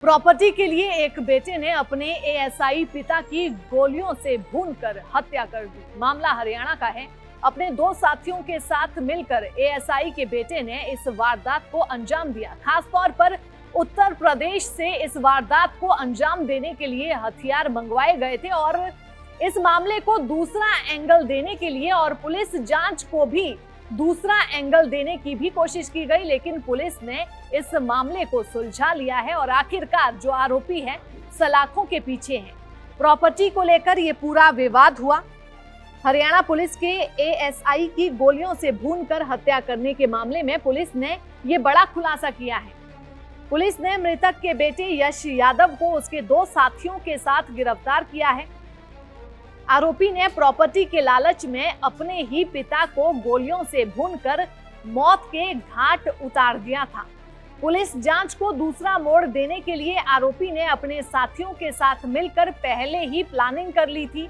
Property के लिए एक बेटे ने अपने एएसआई पिता की गोलियों से भूनकर हत्या कर दी। मामला हरियाणा का है। अपने दो साथियों के साथ मिलकर एएसआई के बेटे ने इस वारदात को अंजाम दिया। खासतौर पर उत्तर प्रदेश से इस वारदात को अंजाम देने के लिए हथियार मंगवाए गए थे और इस मामले को दूसरा एंगल देने के लिए और पुलिस जांच को भी दूसरा एंगल देने की भी कोशिश की गई, लेकिन पुलिस ने इस मामले को सुलझा लिया है और आखिरकार जो आरोपी है सलाखों के पीछे हैं। प्रॉपर्टी को लेकर ये पूरा विवाद हुआ। हरियाणा पुलिस के एएसआई की गोलियों से भूनकर हत्या करने के मामले में पुलिस ने ये बड़ा खुलासा किया है। पुलिस ने मृतक के बेटे यश यादव को उसके दो साथियों के साथ गिरफ्तार किया है। आरोपी ने प्रॉपर्टी के लालच में अपने ही पिता को गोलियों से भूनकर मौत के घाट उतार दिया था। पुलिस जांच को दूसरा मोड़ देने के लिए आरोपी ने अपने साथियों के साथ मिलकर पहले ही प्लानिंग कर ली थी।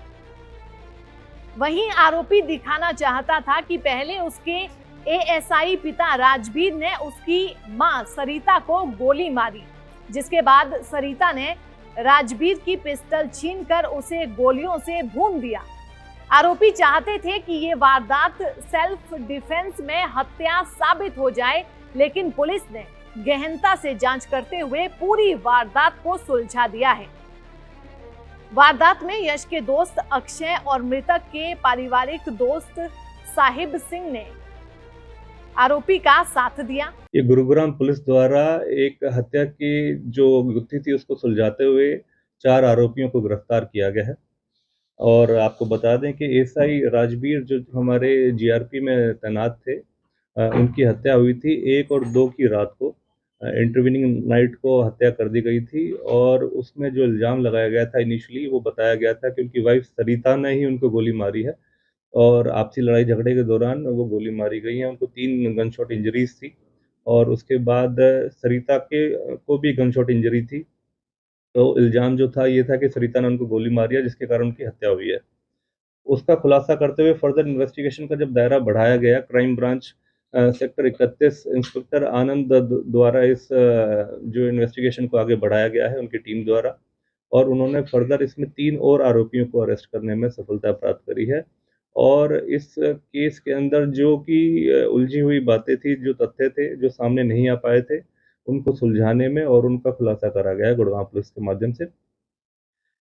वहीं आरोपी दिखाना चाहता था कि पहले उसके एएसआई पिता राजवीर ने उसकी मां सरिता को गोली मारी, जिसके बाद सरिता ने राजवीर की पिस्टल छीनकर उसे गोलियों से भून दिया। आरोपी चाहते थे कि ये वारदात सेल्फ डिफेंस में हत्या साबित हो जाए, लेकिन पुलिस ने गहनता से जांच करते हुए पूरी वारदात को सुलझा दिया है। वारदात में यश के दोस्त अक्षय और मृतक के पारिवारिक दोस्त साहिब सिंह ने आरोपी का साथ दिया। ये गुरुग्राम पुलिस द्वारा एक हत्या की जो गुत्थी थी उसको सुलझाते हुए 4 आरोपियों को गिरफ्तार किया गया है। और आपको बता दें कि एएसआई राजवीर जो हमारे जीआरपी में तैनात थे, उनकी हत्या हुई थी 1 और 2 की रात को। इंटरवीनिंग नाइट को हत्या कर दी गई थी और उसमें जो इल्ज़ाम लगाया गया था इनिशियली वो बताया गया था कि उनकी वाइफ सरिता ने ही उनको गोली मारी है और आपसी लड़ाई झगड़े के दौरान वो गोली मारी गई है। उनको 3 गन शॉट इंजरीज थी और उसके बाद सरिता को भी गन शॉट इंजरी थी। तो इल्ज़ाम जो था ये था कि सरिता ने उनको गोली मारी है जिसके कारण उनकी हत्या हुई है। उसका खुलासा करते हुए फर्दर इन्वेस्टिगेशन का जब दायरा बढ़ाया गया, क्राइम ब्रांच सेक्टर 31 इंस्पेक्टर आनंद द्वारा इस जो इन्वेस्टिगेशन को आगे बढ़ाया गया है उनकी टीम द्वारा, और उन्होंने फर्दर इसमें 3 और आरोपियों को अरेस्ट करने में सफलता प्राप्त करी है। और इस केस के अंदर जो कि उलझी हुई बातें थी, जो तथ्य थे, जो सामने नहीं आ पाए थे, उनको सुलझाने में और उनका खुलासा करा गया है गुड़गांव पुलिस के माध्यम से।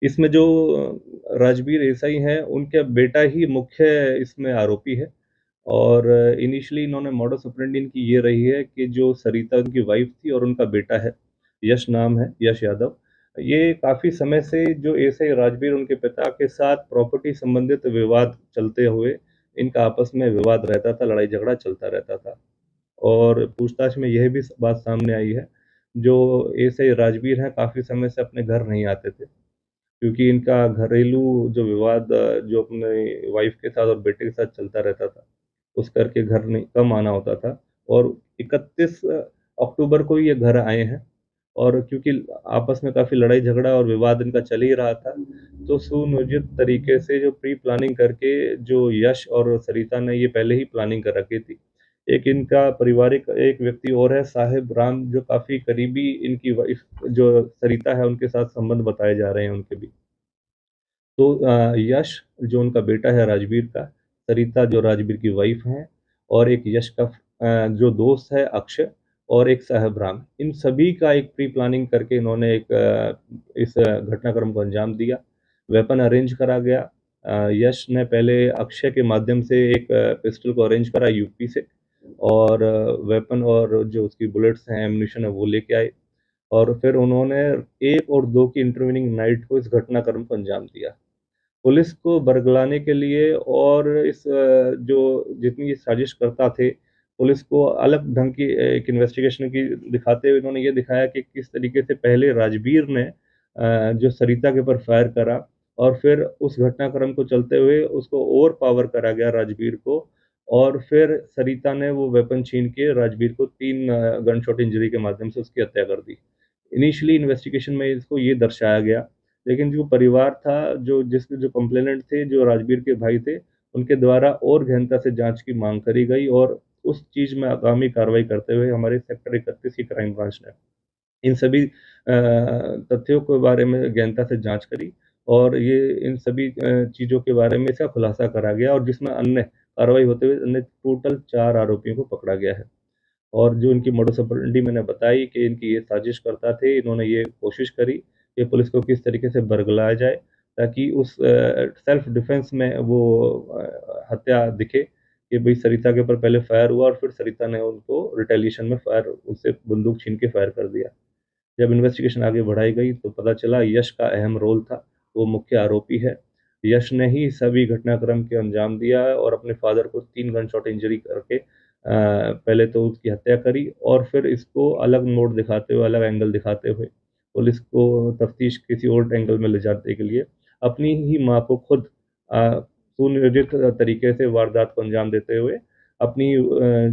इसमें जो राजवीर एएसआई हैं, उनका बेटा ही मुख्य इसमें आरोपी है। और इनिशियली इन्होंने मॉडस ऑपरेंडी इनकी ये रही है कि जो सरिता उनकी वाइफ थी और उनका बेटा है, यश नाम है, यश यादव। ये काफ़ी समय से जो एएसआई राजवीर उनके पिता के साथ प्रॉपर्टी संबंधित विवाद चलते हुए इनका आपस में विवाद रहता था, लड़ाई झगड़ा चलता रहता था। और पूछताछ में यह भी बात सामने आई है, जो एएसआई राजवीर हैं काफ़ी समय से अपने घर नहीं आते थे, क्योंकि इनका घरेलू जो विवाद जो अपने वाइफ के साथ और बेटे के साथ चलता रहता था, उस करके घर नहीं कम आना होता था। और 31 अक्टूबर को ये घर आए हैं और क्योंकि आपस में काफ़ी लड़ाई झगड़ा और विवाद इनका चल ही रहा था, तो सुनियोजित तरीके से जो प्री प्लानिंग करके जो यश और सरिता ने ये पहले ही प्लानिंग कर रखी थी। एक इनका पारिवारिक एक व्यक्ति और है साहिब राम, जो काफ़ी करीबी इनकी वाइफ जो सरिता है उनके साथ संबंध बताए जा रहे हैं उनके भी। तो यश जो उनका बेटा है राजवीर का, सरिता जो राजवीर की वाइफ हैं, और एक यश का जो दोस्त है अक्षय, और एक साहब राम, इन सभी का एक प्री प्लानिंग करके इन्होंने एक इस घटनाक्रम को अंजाम दिया। वेपन अरेंज करा गया। यश ने पहले अक्षय के माध्यम से एक पिस्टल को अरेंज करा यूपी से, और वेपन और जो उसकी बुलेट्स हैं, एम्यूनिशन है, वो लेके आए। और फिर उन्होंने 1 और 2 की इंटरवेनिंग नाइट को इस घटनाक्रम को अंजाम दिया। पुलिस को बरगलाने के लिए और इस जो जितनी ये साजिशकर्ता थे, पुलिस को अलग ढंग की एक इन्वेस्टिगेशन की दिखाते हुए इन्होंने ये दिखाया कि किस तरीके से पहले राजवीर ने जो सरिता के ऊपर फायर करा और फिर उस घटनाक्रम को चलते हुए उसको ओवर पावर करा गया राजवीर को, और फिर सरिता ने वो वेपन छीन के राजवीर को 3 गन शॉट इंजरी के माध्यम से उसकी हत्या कर दी। इनिशियली इन्वेस्टिगेशन में इसको ये दर्शाया गया, लेकिन जो परिवार था, जो कंप्लेनेंट थे, जो राजवीर के भाई थे, उनके द्वारा और गहनता से जाँच की माँग करी गई और उस चीज़ में आगामी कार्रवाई करते हुए हमारे सेक्टर 31 की क्राइम ब्रांच ने इन सभी तथ्यों के बारे में गहनता से जांच करी और ये इन सभी चीज़ों के बारे में इसका खुलासा करा गया और जिसमें अन्य कार्रवाई होते हुए अन्य टोटल 4 आरोपियों को पकड़ा गया है। और जो इनकी मोडस ऑपरेंडी मैंने बताई कि इनकी ये साजिशकर्ता थे, इन्होंने ये कोशिश करी कि पुलिस को किस तरीके से बरगलाया जाए ताकि उस सेल्फ डिफेंस में वो हत्या दिखे कि भई सरिता के ऊपर पहले फायर हुआ और फिर सरिता ने उनको रिटेलिएशन में फायर उससे बंदूक छीन के फायर कर दिया। जब इन्वेस्टिगेशन आगे बढ़ाई गई तो पता चला यश का अहम रोल था, वो मुख्य आरोपी है। यश ने ही सभी घटनाक्रम के अंजाम दिया और अपने फादर को 3 गन शॉट इंजरी करके पहले तो उसकी हत्या करी और फिर इसको अलग मोड़ दिखाते हुए, अलग एंगल दिखाते हुए पुलिस को तफ्तीश किसी और एंगल में ले जाने के लिए अपनी ही माँ को खुद सुनियोजित तरीके से वारदात को अंजाम देते हुए अपनी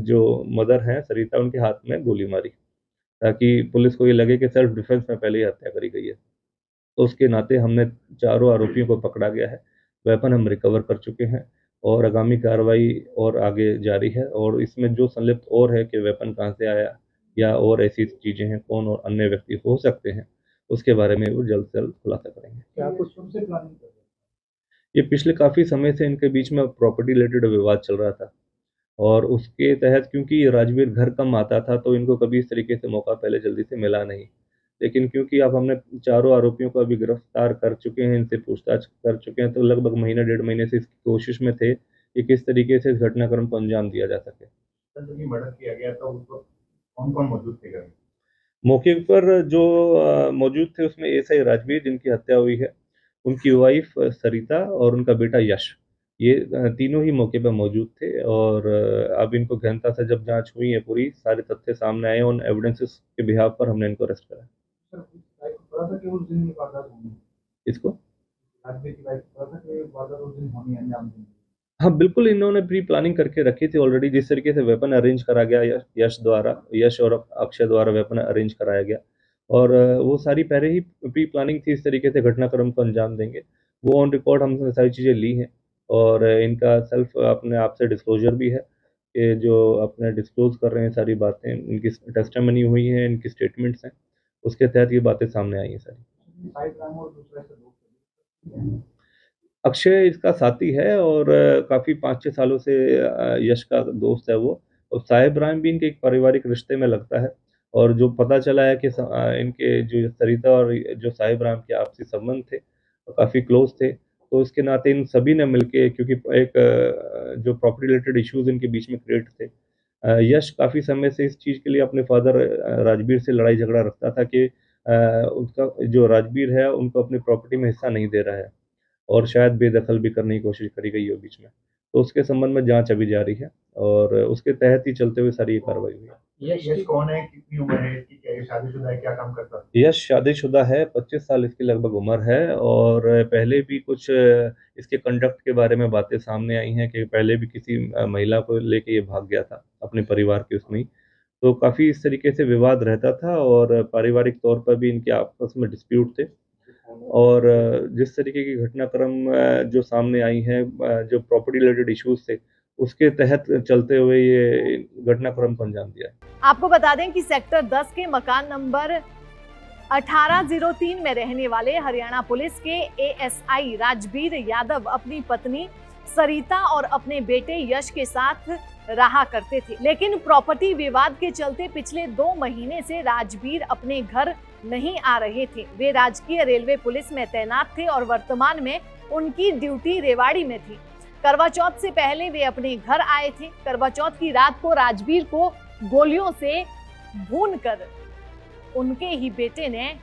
जो मदर हैं सरिता उनके हाथ में गोली मारी, ताकि पुलिस को ये लगे कि सेल्फ डिफेंस में पहले ही हत्या करी गई है। तो उसके नाते हमने चारों आरोपियों को पकड़ा गया है, वेपन हम रिकवर कर चुके हैं और आगामी कार्रवाई और आगे जारी है और इसमें जो संलिप्त और है कि वेपन कहाँ से आया या और ऐसी चीज़ें हैं, कौन और अन्य व्यक्ति हो सकते हैं, उसके बारे में वो जल्द से जल्द खुलासा करेंगे। क्या कुछ तुमसे प्लानिंग कर रहे हैं? ये पिछले काफ़ी समय से इनके बीच में प्रॉपर्टी रिलेटेड विवाद चल रहा था और उसके तहत क्योंकि राजवीर घर कम आता था तो इनको कभी इस तरीके से मौका पहले जल्दी से मिला नहीं। लेकिन क्योंकि अब हमने चारों आरोपियों को अभी गिरफ्तार कर चुके हैं, इनसे पूछताछ कर चुके हैं, तो लगभग महीना 1.5 महीने से इसकी कोशिश में थे कि किस तरीके से इस घटनाक्रम को अंजाम दिया जा सके। जब मर्डर किया गया तो उस वक्त कौन-कौन मौजूद थे घर में? मौके पर जो मौजूद थे उसमें एएसआई राजवीर जिनकी हत्या हुई है, उनकी वाइफ सरिता और उनका बेटा यश, ये तीनों ही मौके पर मौजूद थे और अब इनको गहनता से जब जाँच हुई है पूरी, सारे तथ्य सामने आए, उन एविडेंसेस के बिहाफ पर हमने इनको अरेस्ट करा। सर, वाइफ को पता था कि उस दिन ये वारदात होनी? इसको? राजवीर की वाइफ को पता था कि वारदात उस दिन होनी है, अंजाम देनी है? हाँ, बिल्कुल इन्होंने प्री प्लानिंग करके रखी थी ऑलरेडी जिस तरीके से वेपन अरेंज करा गया यश और अक्षय द्वारा वेपन अरेंज कराया गया और वो सारी पहले ही प्री प्लानिंग थी इस तरीके से घटनाक्रम को अंजाम देंगे। वो ऑन रिकॉर्ड हमने सारी चीज़ें ली हैं और इनका सेल्फ अपने आप से डिस्क्लोज़र भी है कि जो अपने डिस्क्लोज़ कर रहे हैं सारी बातें, इनकी टेस्टिमनी हुई है, इनकी स्टेटमेंट्स हैं, उसके तहत ये बातें सामने आई हैं सारी। साइड राम और दूसरा ऐसा दोस्त है। अक्षय इसका साथी है और काफ़ी 5-6 सालों से यश का दोस्त है वो और साहिब राम भी इनके एक पारिवारिक रिश्ते में लगता है और जो पता चला है कि इनके जो सरिता और जो साहिब राम के आपसी संबंध थे, वो काफ़ी क्लोज़ थे। तो इसके नाते इन सभी ने मिलके क्योंकि एक जो प्रॉपर्टी रिलेटेड इश्यूज़ इनके बीच में क्रिएट थे। यश काफ़ी समय से इस चीज़ के लिए अपने फादर राजवीर से लड़ाई झगड़ा रखता था कि उसका जो राजवीर है उनको अपनी प्रॉपर्टी में हिस्सा नहीं दे रहा है। और शायद बेदखल भी करने की कोशिश करी गई हो बीच में। तो उसके संबंध में जाँच अभी जारी है और उसके तहत ही चलते हुए सारी ये कार्रवाई हुई है। यश कौन है? कितनी उम्र है इसकी? क्या ये शादीशुदा है? क्या काम करता है? यश शादीशुदा है, 25 साल इसकी लगभग उम्र है और पहले भी कुछ इसके कंडक्ट के बारे में बातें सामने आई हैं कि पहले भी किसी महिला को लेके ये भाग गया था, अपने परिवार के उसमें ही। तो काफ़ी इस तरीके से विवाद रहता था और पारिवारिक तौर पर भी इनके आपस में डिस्प्यूट थे। और जिस तरीके की घटनाक्रम जो सामने आई हैं जो प्रॉपर्टी रिलेटेड इश्यूज़ थे, उसके तहत चलते हुए ये घटनाक्रम को अंजाम दिया है। आपको बता दें कि सेक्टर 10 के मकान नंबर 1803 में रहने वाले हरियाणा पुलिस के एएसआई राजवीर यादव अपनी पत्नी सरिता और अपने बेटे यश के साथ रहा करते थे, लेकिन प्रॉपर्टी विवाद के चलते पिछले 2 महीने से राजवीर अपने घर नहीं आ रहे थे। वे राजकीय रेलवे पुलिस में तैनात थे और वर्तमान में उनकी ड्यूटी रेवाड़ी में थी। करवा चौथ से पहले वे अपने घर आए थे। करवा चौथ की रात को राजवीर को गोलियों से भूनकर उनके ही बेटे ने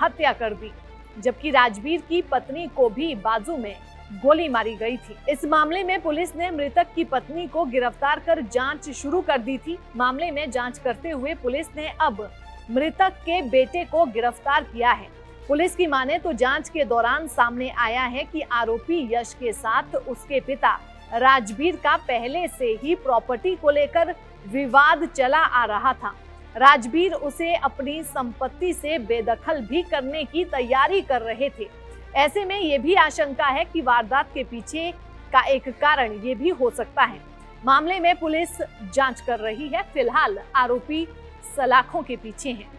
हत्या कर दी, जबकि राजवीर की पत्नी को भी बाजू में गोली मारी गई थी। इस मामले में पुलिस ने मृतक की पत्नी को गिरफ्तार कर जांच शुरू कर दी थी। मामले में जांच करते हुए पुलिस ने अब मृतक के बेटे को गिरफ्तार किया है। पुलिस की माने तो जांच के दौरान सामने आया है कि आरोपी यश के साथ उसके पिता राजवीर का पहले से ही प्रॉपर्टी को लेकर विवाद चला आ रहा था। राजवीर उसे अपनी संपत्ति से बेदखल भी करने की तैयारी कर रहे थे। ऐसे में ये भी आशंका है कि वारदात के पीछे का एक कारण ये भी हो सकता है। मामले में पुलिस जांच कर रही है। फिलहाल आरोपी सलाखों के पीछे हैं।